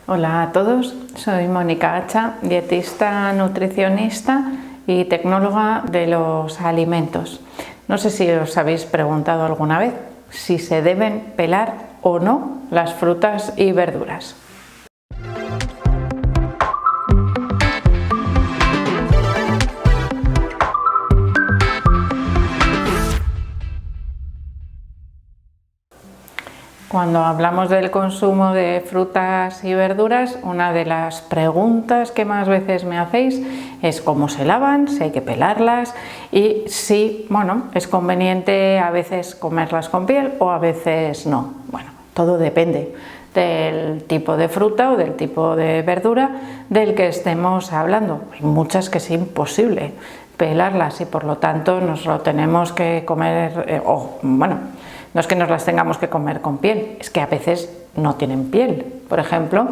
Hola a todos, soy Mónica Hacha, dietista, nutricionista y tecnóloga de los alimentos. No sé si os habéis preguntado alguna vez si se deben pelar o no las frutas y verduras. Cuando hablamos del consumo de frutas y verduras, una de las preguntas que más veces me hacéis es cómo se lavan, si hay que pelarlas y si, es conveniente a veces comerlas con piel o a veces no. Bueno, todo depende del tipo de fruta o del tipo de verdura del que estemos hablando. Hay muchas que es imposible pelarlas y por lo tanto nos lo tenemos que comer, no es que nos las tengamos que comer con piel, es que a veces no tienen piel. Por ejemplo,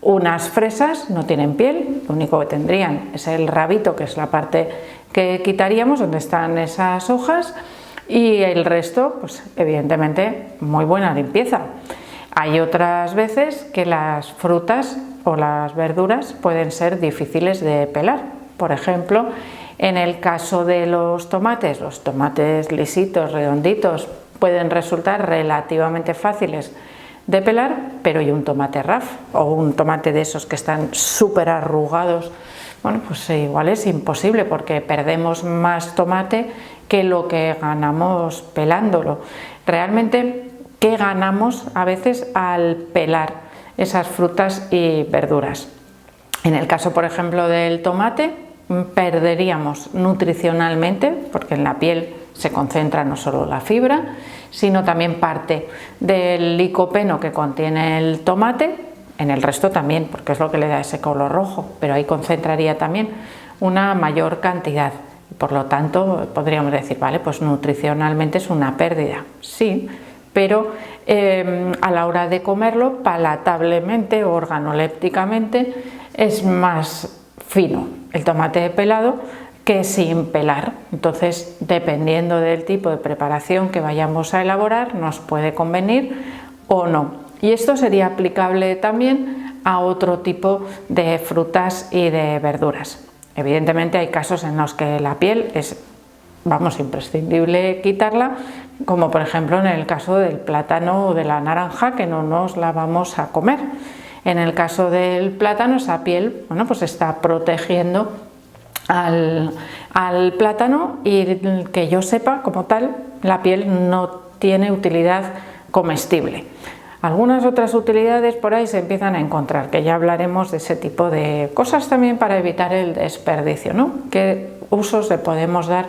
unas fresas no tienen piel, lo único que tendrían es el rabito, que es la parte que quitaríamos, donde están esas hojas, y el resto, pues evidentemente, muy buena limpieza. Hay otras veces que las frutas o las verduras pueden ser difíciles de pelar. Por ejemplo, en el caso de los tomates lisitos, redonditos, pueden resultar relativamente fáciles de pelar, pero y un tomate RAF o un tomate de esos que están súper arrugados, pues igual es imposible porque perdemos más tomate que lo que ganamos pelándolo. Realmente, ¿qué ganamos a veces al pelar esas frutas y verduras? En el caso, por ejemplo, del tomate, perderíamos nutricionalmente, porque en la piel se concentra no solo la fibra, sino también parte del licopeno que contiene el tomate, en el resto también, porque es lo que le da ese color rojo, pero ahí concentraría también una mayor cantidad. Por lo tanto, podríamos decir, vale, pues nutricionalmente es una pérdida, sí, pero a la hora de comerlo, palatablemente, organolépticamente, es más fino el tomate pelado que sin pelar. Entonces, dependiendo del tipo de preparación que vayamos a elaborar, nos puede convenir o no. Y esto sería aplicable también a otro tipo de frutas y de verduras. Evidentemente hay casos en los que la piel es, imprescindible quitarla, como por ejemplo en el caso del plátano o de la naranja, que no nos la vamos a comer. En el caso del plátano, esa piel, pues está protegiendo al plátano y que yo sepa, como tal, la piel no tiene utilidad comestible. Algunas otras utilidades por ahí se empiezan a encontrar, que ya hablaremos de ese tipo de cosas también para evitar el desperdicio, ¿no? ¿Qué usos le podemos dar,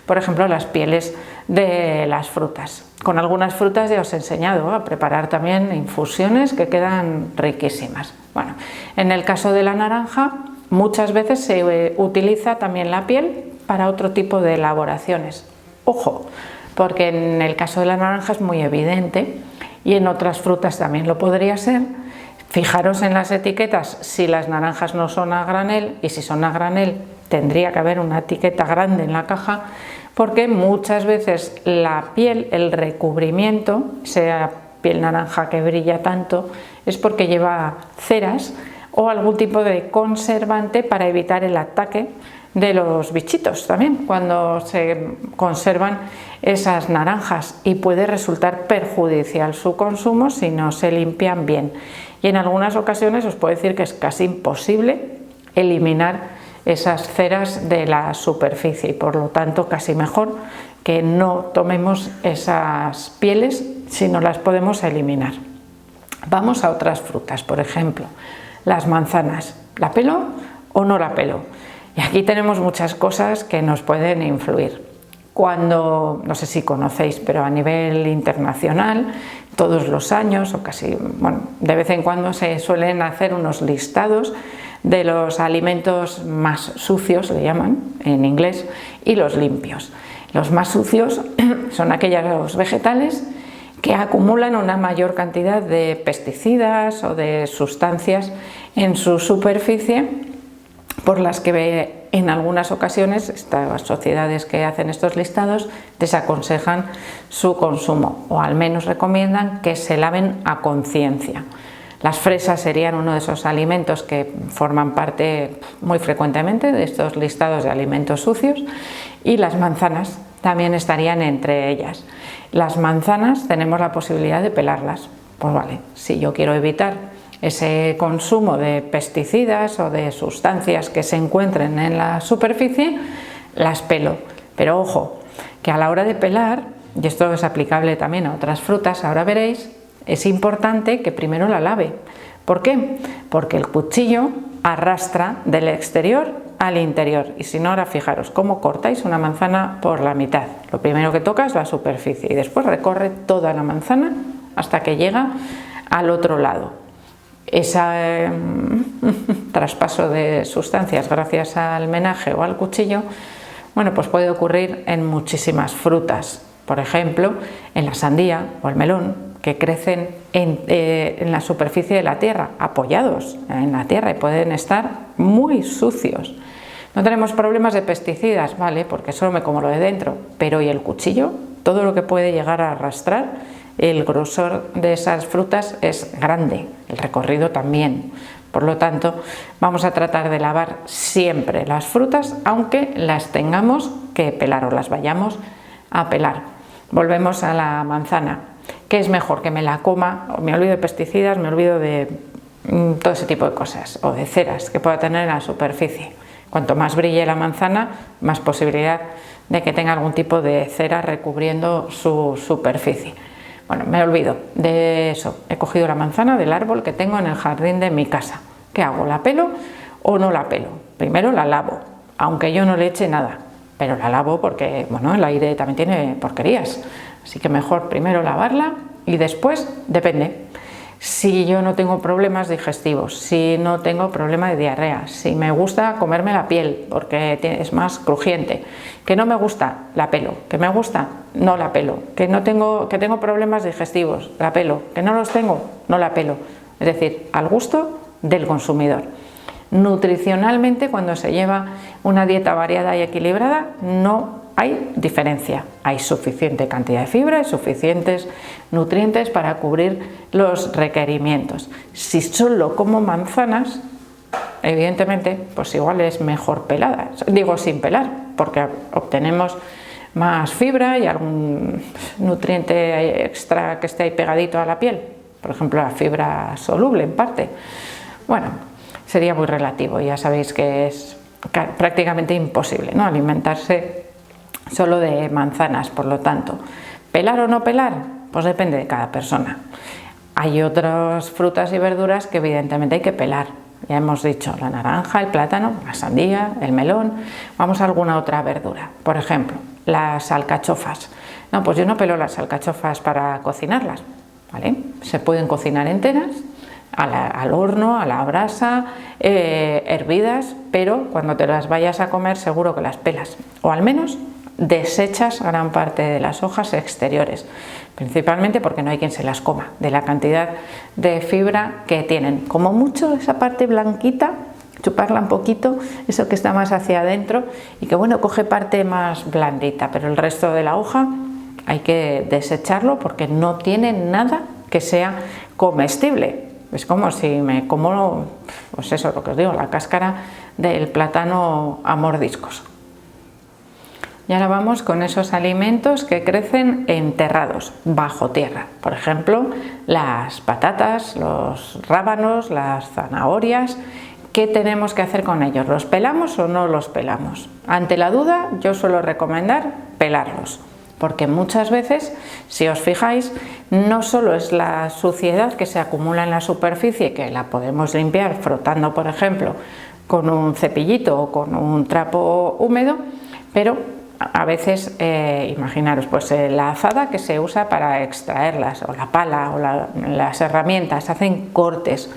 por ejemplo, a las pieles de las frutas? Con algunas frutas ya os he enseñado a preparar también infusiones que quedan riquísimas. Bueno, en el caso de la naranja, muchas veces se utiliza también la piel para otro tipo de elaboraciones. Ojo, porque en el caso de la naranja es muy evidente y en otras frutas también lo podría ser. Fijaros en las etiquetas si las naranjas no son a granel, y si son a granel tendría que haber una etiqueta grande en la caja, porque muchas veces la piel, el recubrimiento, sea piel naranja que brilla tanto, es porque lleva ceras o algún tipo de conservante para evitar el ataque de los bichitos también cuando se conservan esas naranjas, y puede resultar perjudicial su consumo si no se limpian bien. Y en algunas ocasiones os puedo decir que es casi imposible eliminar esas ceras de la superficie y por lo tanto casi mejor que no tomemos esas pieles si no las podemos eliminar. Vamos a otras frutas, por ejemplo, las manzanas. ¿La pelo o no la pelo? Y aquí tenemos muchas cosas que nos pueden influir. Cuando, no sé si conocéis, pero a nivel internacional, todos los años, o casi, de vez en cuando se suelen hacer unos listados de los alimentos más sucios, le llaman en inglés, y los limpios. Los más sucios son aquellos vegetales que acumulan una mayor cantidad de pesticidas o de sustancias en su superficie, por las que en algunas ocasiones estas sociedades que hacen estos listados desaconsejan su consumo, o al menos recomiendan que se laven a conciencia. Las fresas serían uno de esos alimentos que forman parte muy frecuentemente de estos listados de alimentos sucios, y las manzanas también estarían entre ellas. Las manzanas tenemos la posibilidad de pelarlas. Pues vale, si yo quiero evitar ese consumo de pesticidas o de sustancias que se encuentren en la superficie, las pelo. Pero ojo, que a la hora de pelar, y esto es aplicable también a otras frutas, ahora veréis, es importante que primero la lave. ¿Por qué? Porque el cuchillo arrastra del exterior al interior, y si no, ahora fijaros cómo cortáis una manzana por la mitad. Lo primero que toca es la superficie y después recorre toda la manzana hasta que llega al otro lado. Ese traspaso de sustancias gracias al menaje o al cuchillo, bueno, pues puede ocurrir en muchísimas frutas. Por ejemplo, en la sandía o el melón, que crecen en la superficie de la tierra, apoyados en la tierra, y pueden estar muy sucios. No tenemos problemas de pesticidas, ¿vale? Porque solo me como lo de dentro, pero ¿y el cuchillo? Todo lo que puede llegar a arrastrar, el grosor de esas frutas es grande, el recorrido también. Por lo tanto, vamos a tratar de lavar siempre las frutas, aunque las tengamos que pelar o las vayamos a pelar. Volvemos a la manzana. ¿Qué es mejor? Que me la coma, o me olvido de pesticidas, me olvido de todo ese tipo de cosas, o de ceras que pueda tener en la superficie. Cuanto más brille la manzana, más posibilidad de que tenga algún tipo de cera recubriendo su superficie. Bueno, me olvido de eso. He cogido la manzana del árbol que tengo en el jardín de mi casa. ¿Qué hago? ¿La pelo o no la pelo? Primero la lavo, aunque yo no le eche nada, pero la lavo porque, bueno, el aire también tiene porquerías. Así que mejor primero lavarla y después, depende. Si yo no tengo problemas digestivos, si no tengo problema de diarrea, si me gusta comerme la piel porque es más crujiente, que no me gusta, la pelo, que me gusta, no la pelo, que tengo problemas digestivos, la pelo, que no los tengo, no la pelo. Es decir, al gusto del consumidor. Nutricionalmente, cuando se lleva una dieta variada y equilibrada, no hay diferencia, hay suficiente cantidad de fibra y suficientes nutrientes para cubrir los requerimientos. Si solo como manzanas, evidentemente, pues igual es mejor peladas, digo sin pelar, porque obtenemos más fibra y algún nutriente extra que esté ahí pegadito a la piel, por ejemplo la fibra soluble en parte. Bueno, sería muy relativo, ya sabéis que es prácticamente imposible, ¿no?, alimentarse solo de manzanas. Por lo tanto, ¿pelar o no pelar? Pues depende de cada persona. Hay otras frutas y verduras que evidentemente hay que pelar. Ya hemos dicho la naranja, el plátano, la sandía, el melón. Vamos a alguna otra verdura. Por ejemplo, las alcachofas. No, pues yo no pelo las alcachofas para cocinarlas, ¿vale? Se pueden cocinar enteras, al horno, a la brasa, hervidas, pero cuando te las vayas a comer seguro que las pelas, o al menos desechas gran parte de las hojas exteriores, principalmente porque no hay quien se las coma, de la cantidad de fibra que tienen. Como mucho esa parte blanquita, chuparla un poquito, eso que está más hacia adentro y que, bueno, coge parte más blandita, pero el resto de la hoja hay que desecharlo porque no tiene nada que sea comestible. Es como si me como, pues eso, lo que os digo, la cáscara del plátano a mordiscos. Y ahora vamos con esos alimentos que crecen enterrados, bajo tierra. Por ejemplo, las patatas, los rábanos, las zanahorias. ¿Qué tenemos que hacer con ellos? ¿Los pelamos o no los pelamos? Ante la duda, yo suelo recomendar pelarlos, porque muchas veces, si os fijáis, no solo es la suciedad que se acumula en la superficie, que la podemos limpiar frotando, por ejemplo, con un cepillito o con un trapo húmedo, pero a veces, imaginaros, pues la azada que se usa para extraerlas, o la pala, o las herramientas, hacen cortes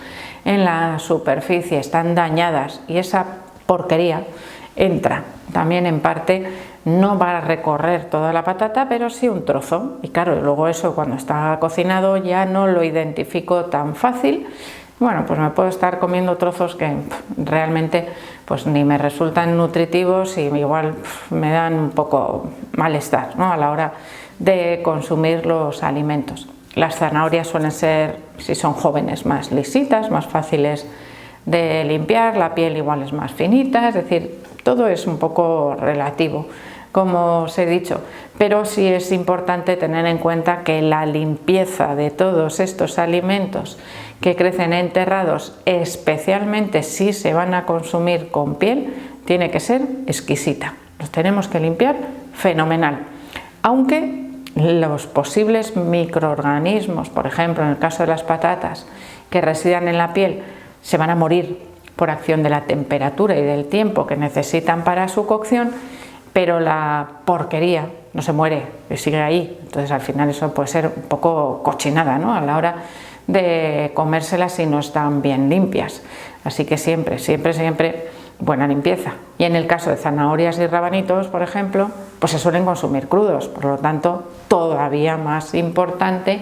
en la superficie, están dañadas, y esa porquería entra también en parte, no va a recorrer toda la patata, pero sí un trozo, y claro, luego eso cuando está cocinado ya no lo identifico tan fácil. Bueno, pues me puedo estar comiendo trozos que realmente pues ni me resultan nutritivos y igual me dan un poco malestar, ¿no?, a la hora de consumir los alimentos. Las zanahorias suelen ser, si son jóvenes, más lisitas, más fáciles de limpiar, la piel igual es más finita, es decir, todo es un poco relativo, como os he dicho, pero sí es importante tener en cuenta que la limpieza de todos estos alimentos que crecen enterrados, especialmente si se van a consumir con piel, tiene que ser exquisita. Los tenemos que limpiar fenomenal, aunque los posibles microorganismos, por ejemplo en el caso de las patatas, que residan en la piel, se van a morir por acción de la temperatura y del tiempo que necesitan para su cocción, pero la porquería no se muere y sigue ahí. Entonces al final eso puede ser un poco cochinada, ¿no?, a la hora de comérselas si no están bien limpias. Así que siempre buena limpieza. Y en el caso de zanahorias y rabanitos, por ejemplo, pues se suelen consumir crudos, por lo tanto todavía más importante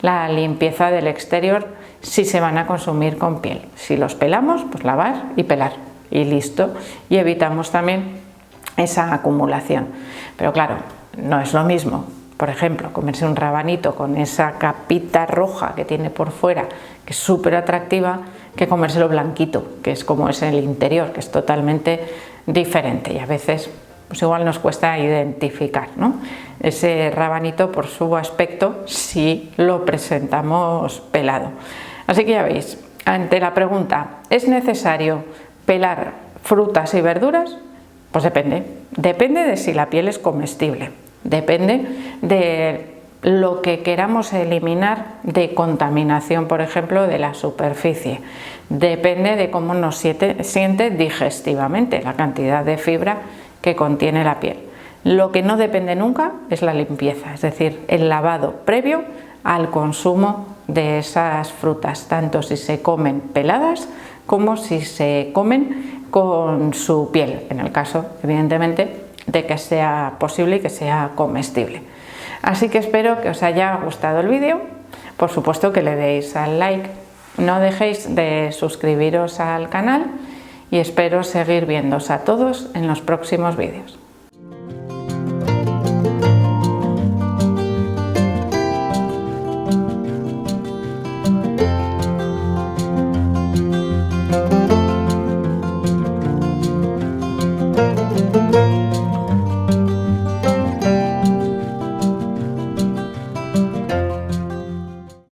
la limpieza del exterior si se van a consumir con piel. Si los pelamos, pues lavar y pelar y listo, y evitamos también esa acumulación. Pero claro, no es lo mismo, por ejemplo, comerse un rabanito con esa capita roja que tiene por fuera, que es súper atractiva, que comérselo blanquito, que es como es el interior, que es totalmente diferente, y a veces pues igual nos cuesta identificar, ¿no?, ese rabanito por su aspecto si lo presentamos pelado. Así que ya veis, ante la pregunta ¿es necesario pelar frutas y verduras? Pues depende de si la piel es comestible, depende de lo que queramos eliminar de contaminación, por ejemplo, de la superficie, depende de cómo nos siente digestivamente, la cantidad de fibra que contiene la piel. Lo que no depende nunca es la limpieza, es decir, el lavado previo al consumo de esas frutas, tanto si se comen peladas como si se comen con su piel, en el caso, evidentemente, de que sea posible y que sea comestible. Así que espero que os haya gustado el vídeo, por supuesto que le deis al like, no dejéis de suscribiros al canal y espero seguir viéndoos a todos en los próximos vídeos.